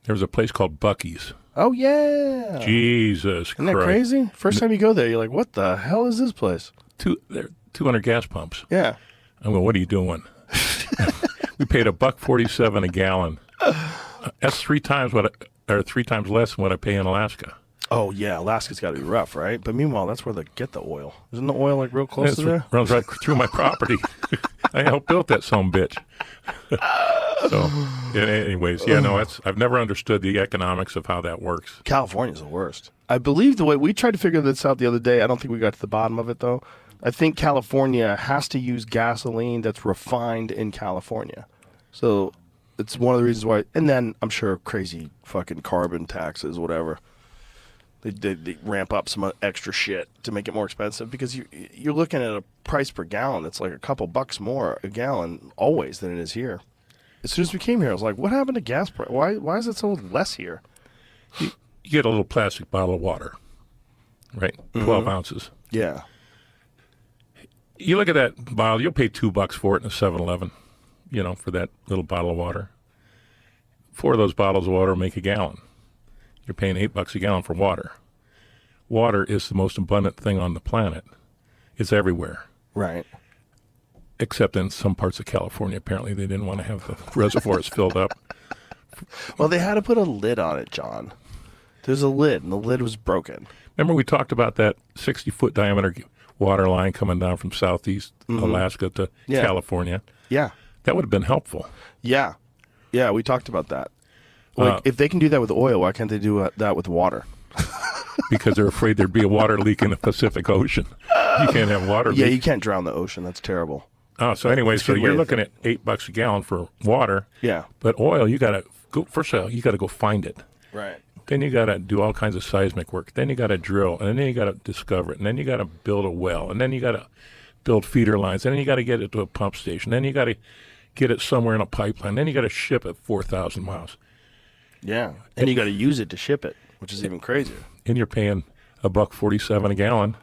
There was a place called Bucky's. Oh, yeah. Jesus Isn't that Christ. crazy? First time you go there, you're like, what the hell is this place? There are 200 gas pumps. Yeah. I'm going, what are you doing? We paid $1.47 a gallon. That's three times less than what I pay in Alaska. Oh, yeah. Alaska's got to be rough, right? But meanwhile, that's where they get the oil. Isn't the oil like real close to there? Runs right through my property. I helped build that bitch. So, anyways, I've never understood the economics of how that works. California's the worst. I believe the way we tried to figure this out the other day, I don't think we got to the bottom of it, though. I think California has to use gasoline that's refined in California. So it's one of the reasons why. And then I'm sure crazy fucking carbon taxes, whatever. They ramp up some extra shit to make it more expensive because you're looking at a price per gallon that's like a couple bucks more a gallon always than it is here. As soon as we came here, I was like, what happened to gas price? Why is it so less here? You get a little plastic bottle of water, right? 12 ounces. Yeah. You look at that bottle, you'll pay $2 for it in a 7-Eleven, for that little bottle of water. 4 of those bottles of water make a gallon. You're paying $8 a gallon for water. Water is the most abundant thing on the planet. It's everywhere. Right. Except in some parts of California. Apparently they didn't want to have the reservoirs filled up. Well, they had to put a lid on it, John. There's a lid, and the lid was broken. Remember we talked about that 60-foot diameter water line coming down from southeast Alaska to California? Yeah. That would have been helpful. Yeah. Yeah, we talked about that. Like, if they can do that with oil, why can't they do that with water? Because they're afraid there'd be a water leak in the Pacific Ocean. You can't have water leak. Yeah, you can't drown the ocean. That's terrible. Oh, so anyway, so you're looking at $8 a gallon for water. Yeah. But oil, you got to go, first of all, you got to go find it. Right. Then you got to do all kinds of seismic work. Then you got to drill, and then you got to discover it. And then you got to build a well. And then you got to build feeder lines. And then you got to get it to a pump station. Then you got to get it somewhere in a pipeline. Then you got to ship it 4,000 miles. Yeah, and you got to use it to ship it, which is even crazier. And you're paying $1.47 a gallon.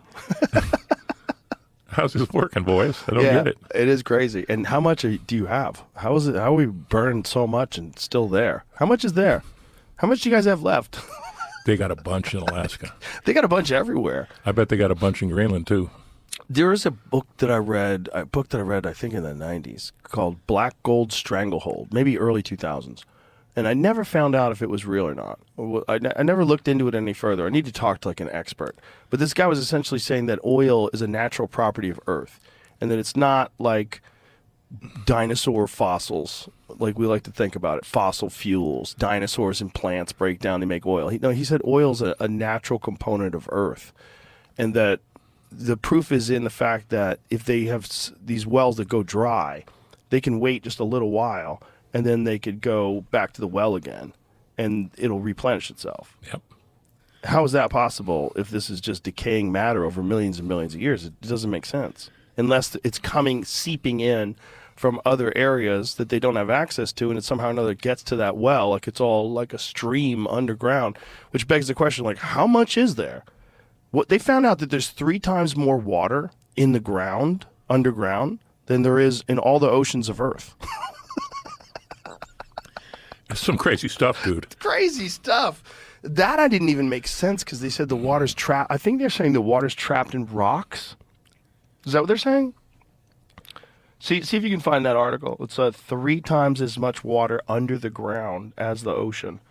How's this working, boys? I don't get it. It is crazy. And how much do you have? How is it? How are we burning so much and still there? How much is there? How much do you guys have left? They got a bunch in Alaska. They got a bunch everywhere. I bet they got a bunch in Greenland too. There is a book that I read. I think in the 90s called Black Gold Stranglehold, maybe early 2000s. And I never found out if it was real or not. I never looked into it any further. I need to talk to like an expert. But this guy was essentially saying that oil is a natural property of Earth, and that it's not like dinosaur fossils, like we like to think about it, fossil fuels. Dinosaurs and plants break down to make oil. He said oil is a natural component of Earth, and that the proof is in the fact that if they have these wells that go dry, they can wait just a little while, and then they could go back to the well again, and it'll replenish itself. Yep. How is that possible if this is just decaying matter over millions and millions of years? It doesn't make sense. Unless it's seeping in from other areas that they don't have access to, and it somehow or another gets to that well, like it's all like a stream underground, which begs the question, like, how much is there? What they found out that there's 3 times more water in the ground, underground, than there is in all the oceans of Earth. It's some crazy stuff, dude. Crazy stuff. That I didn't even make sense because they said the water's trapped. I think they're saying the water's trapped in rocks. Is that what they're saying? See if you can find that article. It's 3 times as much water under the ground as the ocean.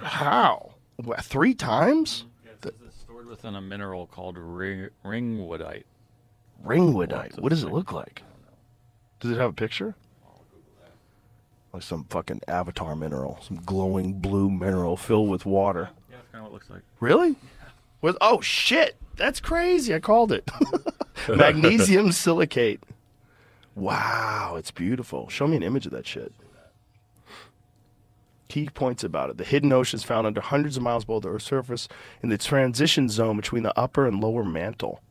How? 3 times? It's stored within a mineral called ringwoodite. Ringwoodite. What does it look like? Does it have a picture? Like some fucking avatar mineral, some glowing blue mineral filled with water. Yeah, that's kind of what it looks like. Really? Oh shit! That's crazy. I called it. Magnesium silicate. Wow, it's beautiful. Show me an image of that shit. Key points about it. The hidden ocean is found under hundreds of miles below the Earth's surface in the transition zone between the upper and lower mantle.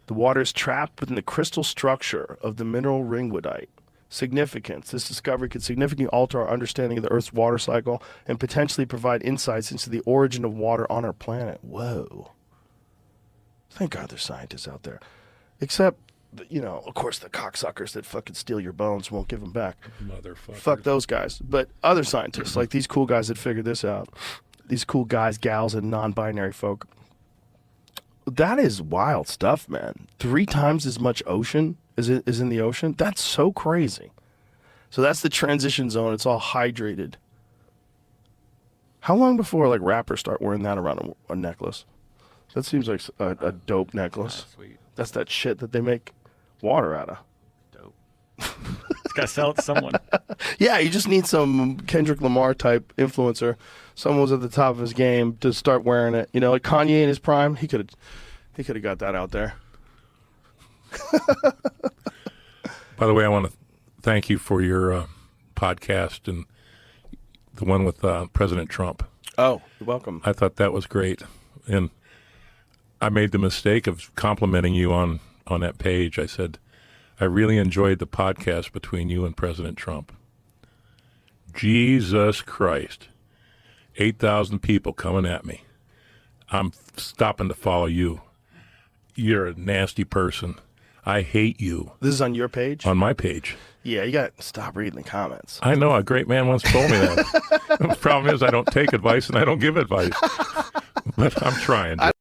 The water is trapped within the crystal structure of the mineral ringwoodite. Significance. This discovery could significantly alter our understanding of the Earth's water cycle and potentially provide insights into the origin of water on our planet. Whoa. Thank God there's scientists out there. Except you know, of course, the cocksuckers that fucking steal your bones won't give them back. Motherfucker. Fuck those guys. But other scientists, like these cool guys that figured this out, these cool guys, gals, and non-binary folk, that is wild stuff, man. 3 times as much ocean is in the ocean. That's so crazy. So that's the transition zone. It's all hydrated. How long before like rappers start wearing that around a necklace? That seems like a dope necklace. Sweet. That's that shit that they make water out of. Dope. It's got to sell it to someone. Yeah, you just need some Kendrick Lamar type influencer. Someone was at the top of his game to start wearing it. You know, like Kanye in his prime, he could have got that out there. By the way, I want to thank you for your podcast and the one with President Trump. Oh, you're welcome. I thought that was great. And I made the mistake of complimenting you on that page. I said, I really enjoyed the podcast between you and President Trump. Jesus Christ. 8,000 people coming at me. I'm stopping to follow you. You're a nasty person. I hate you. This is on your page? On my page. Yeah, you got to stop reading the comments. I know. A great man once told me that. The problem is I don't take advice and I don't give advice. But I'm trying to.